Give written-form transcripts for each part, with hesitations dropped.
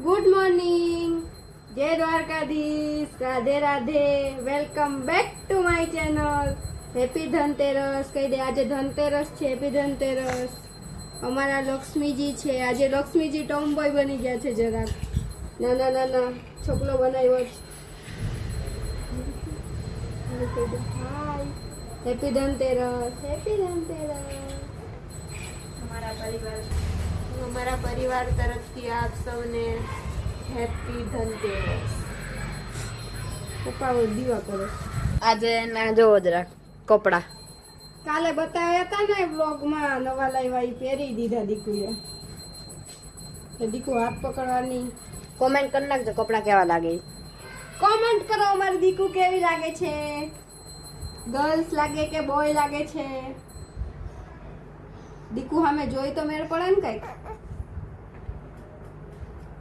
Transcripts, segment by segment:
Good morning, જય Dwarkadhish, Radhe Radhe. Welcome back to my channel. Happy Dhanteras કહી દે. આજે ધનતેરસ છે. હેપી ધનતેરસ. અમારા લક્ષ્મીજી છે. આજે લક્ષ્મીજી ટોમબોય બની ગયા છે. જરાક નાના નાના છોકરો બનાવ્યો છે. હાય, હેપી ધનતેરસ. હેપી ધનતેરસ. અમારા પરિવાર તરફથી આપ સૌને હેપી ધનતેરસ. પપ્પા દીવા કરો. આજે ના જોવો જરાક કપડા કાલે બતાવ્યા હતા ને બ્લોગમાં, નવા લાવ્યા એ પહેરી દીધા દીકુએ. દીકુ હાથ પકડવાની. કોમેન્ટ કરી નાખજો કપડા કેવા લાગે. કોમેન્ટ કરો અમારી દીકુ કેવી લાગે છે. ગર્લ્સ લાગે કે બોય લાગે છે. દીકુ સામે જોઈ તો મેળ પડે ને કઈક.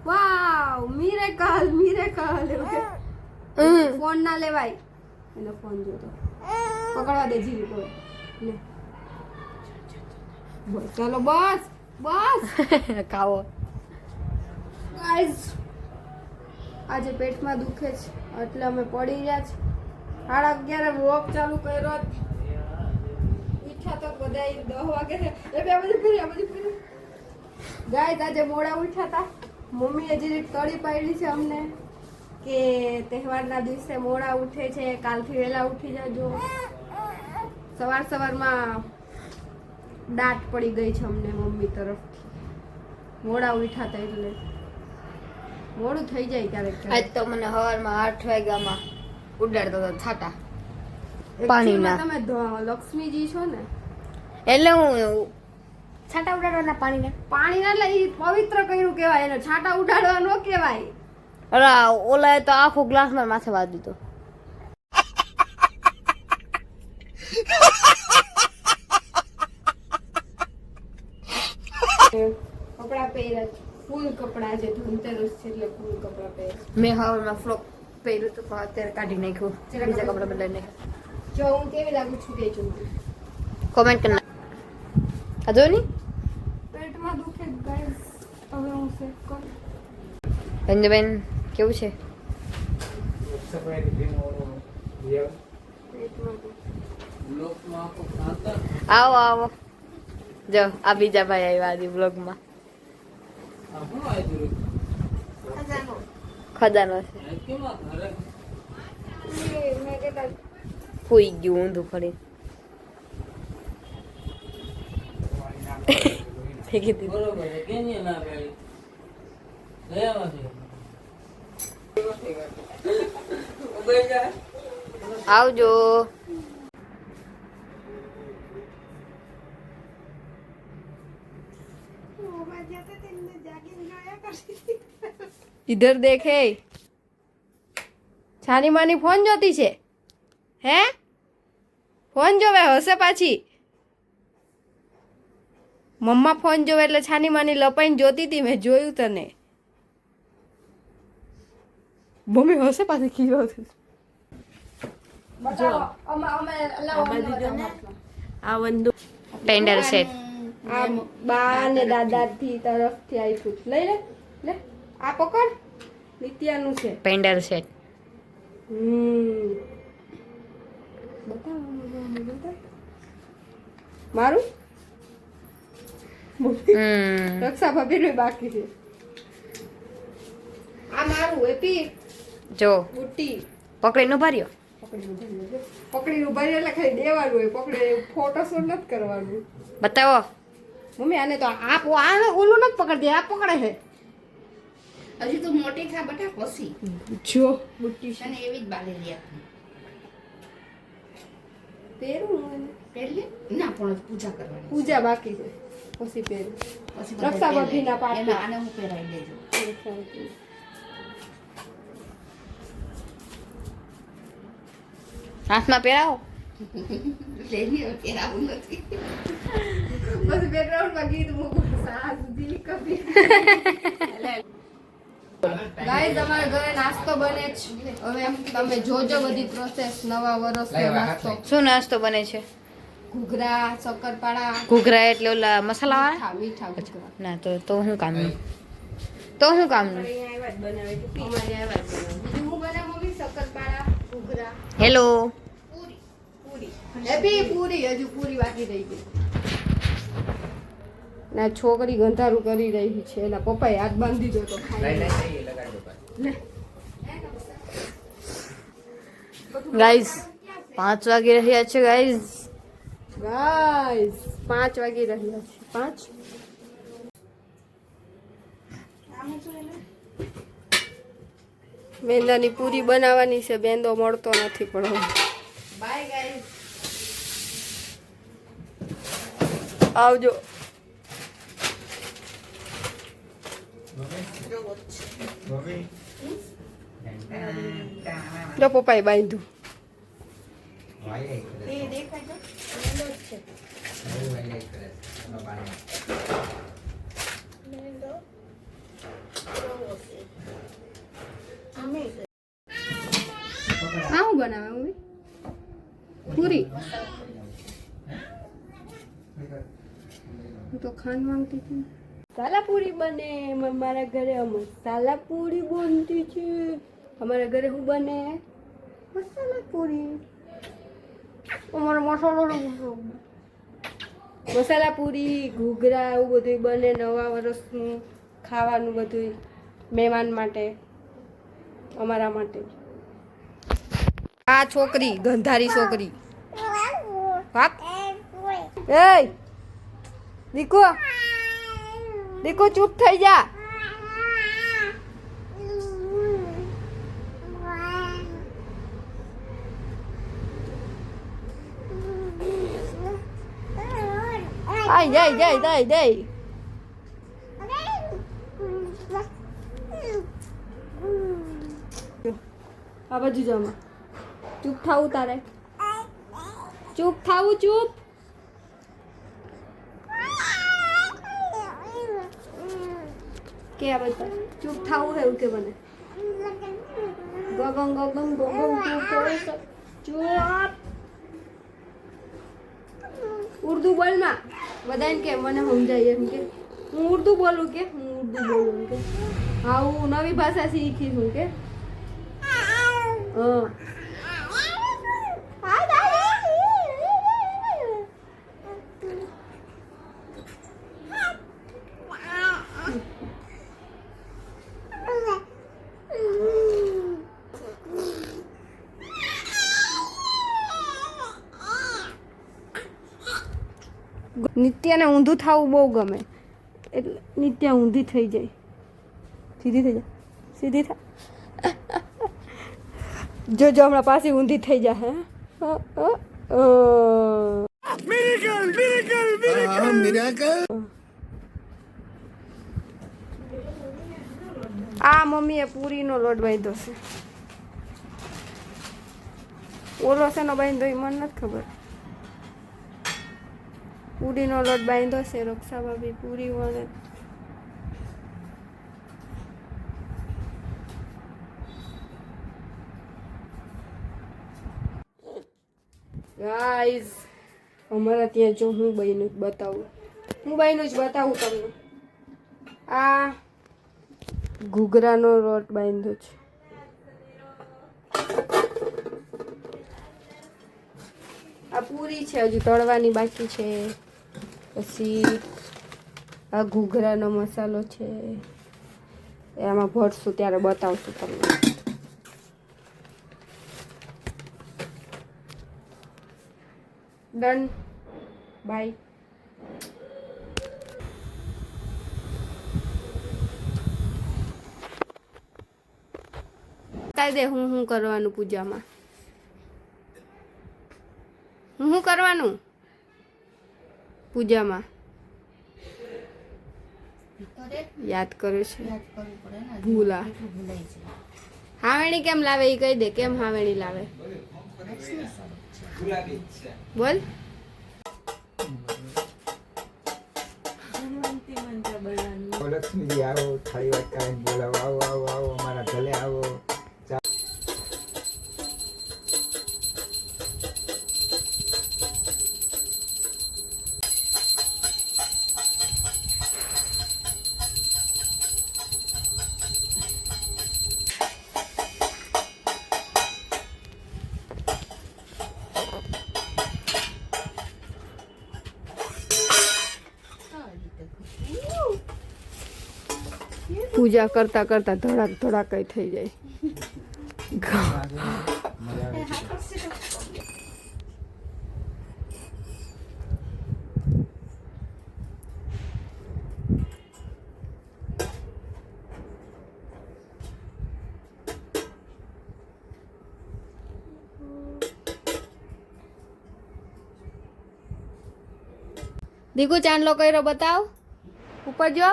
વાવ, મિરેકલ મિરેકલ. ફોન ના લેવાય, એનો ફોન જોતો. પકડવા દે જીવી કોઈ. બસ ચાલો, બસ બસ. ખાવો. ગાઈઝ, આજે પેટમાં દુખે છે એટલે અમે પડી ગયા છે. 11:30 વોક ચાલુ કર્યો. ઉઠ્યા તો બધા 10 વાગે. ગાઈઝ, આજે મોડા ઉઠ્યા હતા. મમ્મીએ જે તળી પાડી છે અમને કે તહેવારના દિવસે મોડા ઉઠે છે, કાલથી વહેલા ઉઠી જાજો. સવારમાં દાટ પડી ગઈ છે અમને મમ્મી તરફથી. મોડા ઉઠ્યા હતા એટલે મોડું થઈ જાય ક્યારેક. આજ તો મને સવારમાં 8 વાગ્યામાં ઉડાડતો હતો છાટા પાણીના. તમે લક્ષ્મીજી છો ને, એટલે હું છાટા ઉડાડવાના પાણીના. પાણીના એટલે ઈ પવિત્ર કર્યું કહેવાય. એને છાટા ઉડાડવા ન કહેવાય. અરે ઓલાએ તો આખો ગ્લાસ માં માથે વાળી દીધો. કપડા પહેર્યા, ફૂલ કપડા. છે ધનતેરસ છે એટલે ફૂલ કપડા પહેર્યા. મેં સવારમાં ફ્રોક પહેર્યું હતું પણ અત્યારે કાઢી નાખ્યું. બીજા કપડા બદલાઈ નાખ્યા. જો હું કેવી લાગુ છું કે છું. કોમેન્ટ કરી નાખ. આ જો ની પેટમાં દુખે ગાઈસ. હવે હું સેટ કરું. રંજુબેન કેવું છે? આવો આવો. જો આ બીજા ભાઈ આવ્યા આજે બ્લોગમાં. ખજાનો છે. મેં કહેતા ફૂઈ ગયું ઊંધું ફરી. ફેંકી દીધું. આવજો. इधर देखे. छानी मानी फोन जोती छे. હે ફોન જોવે હશે પાછી. મમ્મા ફોન જોવે એટલે છાની માની લપાઈને જોતી હતી. મેં જોયું તને. મમ્મી હશે પાછી ખીજવાતી. આ વંદુ પેન્ડલ સેટ. આ બા ને દાદા થી તરફથી આપ્યું. લઈ લે લે. આ પકડ. નિત્યાનું છે પેન્ડલ સેટ. મારું રક્ષા ભાભી બાકી છે. આ મારું એપી. જો બુટ્ટી પકડીને ઉભા રહ્યો. પકડીને ઉભા એટલે ખાલી દેવાનું હોય. પકડે ફોટોશૂટ નથી કરવાનું. બતાવો મમ્મી. આને તો આ ઓલું નથી પકડતી. આ પકડે છે. હજી તો મોટી થા બટા પછી જો બુટ્ટી છે અને એવી જ બાંધેલી આપી. પહેરું પહેરલે ના પણ પૂજા કરવાની. પૂજા બાકી છે પછી પહેરું. પછી રક્ષાબંધનના પાટલા. એના આને હું પહેરાવી દેજો. હાથમાં પહેરાવો. લેલી પહેરાવું નથી. પછી બેકગ્રાઉન્ડમાં ગીત મૂકું. સાસ દી કભી. ગાઈસ, અમારા ઘરે નાસ્તો બને છે. હવે તમે જોજો બધી પ્રોસેસ. નવા વર્ષનો નાસ્તો. શું નાસ્તો બને છે? ઘૂઘરા, શક્કરપારા. ઘૂઘરા એટલે ઓલા મસાલા વાળા? મીઠા ઘૂઘરા. ના તો હું કામ. તો શું કામનું? અહીંયા આવ્યા જ બનાવે તો અમારે આવ્યા જ બનાવે. હું બનાવ મમ્મી શક્કરપારા, ઘૂઘરા, હેલો. પૂરી. હેપી પૂરી, હજુ પૂરી બાકી રહી ગઈ. ના છોકરી ગંધારું કરી રહી છે, એના પપ્પાએ હાથ બાંધી દીધો તો ખાઈ ગાઈઝ 5 વાગી રહ્યા છે ગાઈઝ. ગાઈસ 5 વાગી રહ્યા છે. 5 મેંદાની પૂરી બનાવવાની છે. બેંદો મળતો નથી પણ બાય ગાઈસ, આવજો. જો પપ્પાએ બાંધ્યું. આ હું બનાવે મમ્મી? પૂરી. હું તો ખાંડ માંગતી હતી. મસાલા પૂરી બને મારા ઘરે. મસાલા પૂરી બનતી છે અમારા ઘરે. શું બને? મસાલા પૂરી. અમારો મસાલા પૂરી, ઘૂઘરા, એવું બધું બને. નવા વર્ષનું ખાવાનું બધું મહેમાન માટે, અમારા માટે. આ છોકરી ગંધારી છોકરી. વાપ એ દીકો, દીકો ચૂપ થઈ જા. આઈ જાય જાય જાય જાય. આ બાજુ જમા. ચૂપ થાવું તારે. ચૂપ થાવું, ચૂપ. કે આ બાજુ ચૂપ થાવું હે એવું કે મને. ગગમ ગગમ ગગમ ચૂપ. ઉર્દુ બોલમાં બધાને કે મને સમજાય એમ કે હું ઉર્દુ બોલું કે હું ઉર્દુ બોલું કે હા હું નવી ભાષા શીખી છું કે હા. નિત્યાને ઊંધું થવું બહુ ગમે એટલે નિત્યા ઊંધી થઈ જાય. સીધી થઈ જાય, સીધી થા. જો જો હમણાં પાછી ઊંધી થઈ જાય. આ મમ્મીએ પૂરીનો લોટ બાંધ્યો છે. ઓલો શેનો બાંધ્યો એ મને નથી ખબર. પૂરીનો લોટ બાંધ્યો છે. રક્ષા ભાભી પૂરી વણે. ગાઈઝ અમારા ત્યાં જો હું બહેનું જ બતાવું. હું બહેનું જ બતાવું તમને. આ ઘૂઘરાનો લોટ બાંધ્યો છે. આ પૂરી છે, હજુ તળવાની બાકી છે. પછી આ ઘૂઘરાનો મસાલો છે, એમાં ભરશું ત્યારે બતાવશું તમને. Done bye. બતાવી દે હું કરવાનું પૂજામાં. હું કરવાનું પૂજામાં યાદ કરે છે. ભૂલા હાવેણી કેમ લાવે એ કહી દે. કેમ હાવેણી લાવે બોલ. લક્ષ્મીજી આવો, થાળી વાત કરીને બોલાવો. આવો આવો આવો, અમારા ઘરે આવો. પૂજા કરતા કરતા ધડાક ધડાક થઈ જાય. મજા આવે છે. દીકુ ચાંદલો કર્યો બતાવ. ઉપર જો,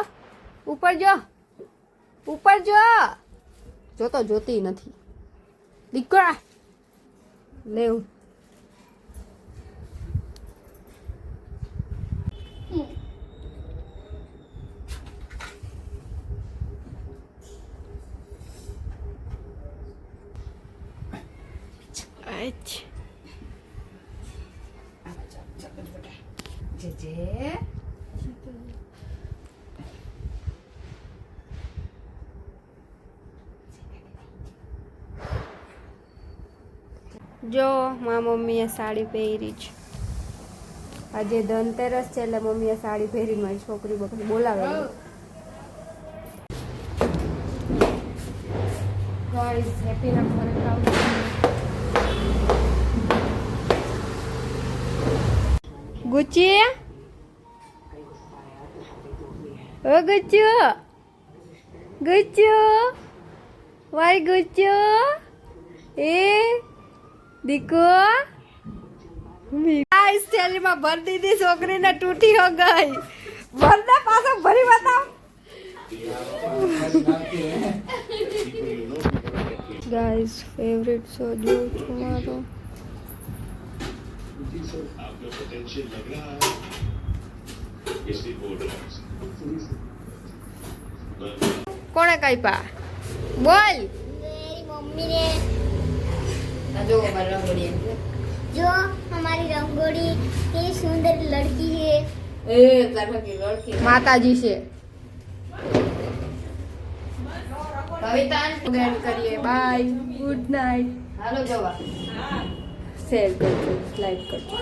ઉપર જો, ઉપર જો. જોતો જોતી નથી દીકરા. લેવ જે જો મારા મમ્મીએ સાડી પહેરી છે. આજે ધનતેરસ છે એટલે મમ્મીએ સાડી પહેરી. મારી છોકરી બકરી બોલાવે. ગાઈસ હેપી ના ઘરે ખાવ. ગુચી ઓ ગુચુ ગુચુ વાય ગુચુ એ દીકો ગાઈસ થેલીમાં ભરી દીધી. છોકરીને તૂટી હો ગઈ. ભરને પાછો ભરી બતાવ. ગાઈસ ફેવરેટ શો જોઉં છું મારો. आपका पोटेंशियल लग रहा है इसलिए बोल रहा हूँ કોણે કાપ્યા બોલ. मेरी मम्मी ने આ જો અમારી રંગોળી એમ છે. जो हमारी रंगोली की सुंदर लड़की है એ તારકી લડકી માતાજી છે. કવિતા એન્ડ કરીએ. Bye good night. હાલો જવા શેર કરજો, લાઈક કરજો.